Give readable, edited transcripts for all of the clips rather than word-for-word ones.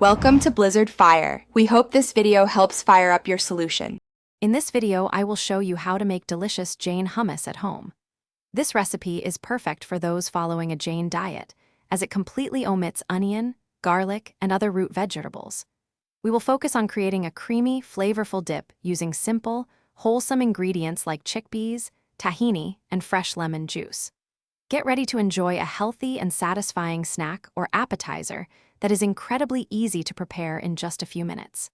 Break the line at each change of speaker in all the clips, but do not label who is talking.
Welcome to Blizzard Fire. We hope this video helps fire up your solution.
In this video, I will show you how to make delicious Jain hummus at home. This recipe is perfect for those following a Jain diet, as it completely omits onion, garlic, and other root vegetables. We will focus on creating a creamy, flavorful dip using simple, wholesome ingredients like chickpeas, tahini, and fresh lemon juice. Get ready to enjoy a healthy and satisfying snack or appetizer that is incredibly easy to prepare in just a few minutes.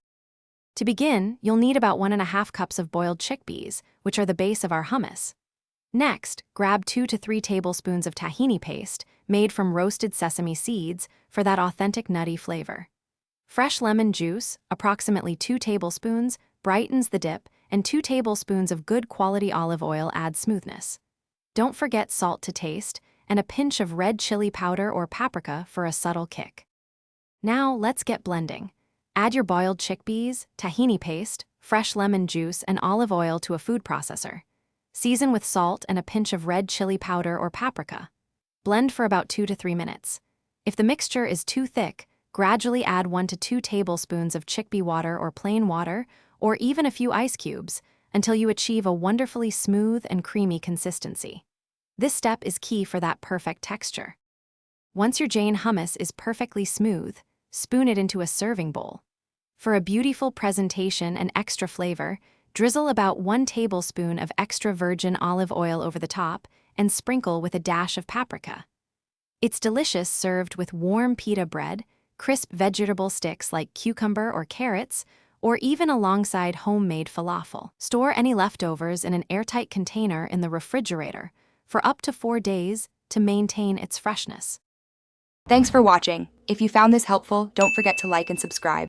To begin, you'll need about 1.5 cups of boiled chickpeas, which are the base of our hummus. Next, grab 2 to 3 tablespoons of tahini paste, made from roasted sesame seeds, for that authentic nutty flavor. Fresh lemon juice, approximately 2 tablespoons, brightens the dip, and 2 tablespoons of good quality olive oil add smoothness. Don't forget salt to taste, and a pinch of red chili powder or paprika for a subtle kick. Now let's get blending. Add your boiled chickpeas, tahini paste, fresh lemon juice, and olive oil to a food processor. Season with salt and a pinch of red chili powder or paprika. Blend for about 2 to 3 minutes. If the mixture is too thick, gradually add 1 to 2 tablespoons of chickpea water or plain water, or even a few ice cubes, until you achieve a wonderfully smooth and creamy consistency. This step is key for that perfect texture. Once your Jain hummus is perfectly smooth, spoon it into a serving bowl. For a beautiful presentation and extra flavor, drizzle about 1 tablespoon of extra virgin olive oil over the top and sprinkle with a dash of paprika. It's delicious served with warm pita bread, crisp vegetable sticks like cucumber or carrots, or even alongside homemade falafel. Store any leftovers in an airtight container in the refrigerator for up to 4 days to maintain its freshness.
Thanks for watching. If you found this helpful, don't forget to like and subscribe.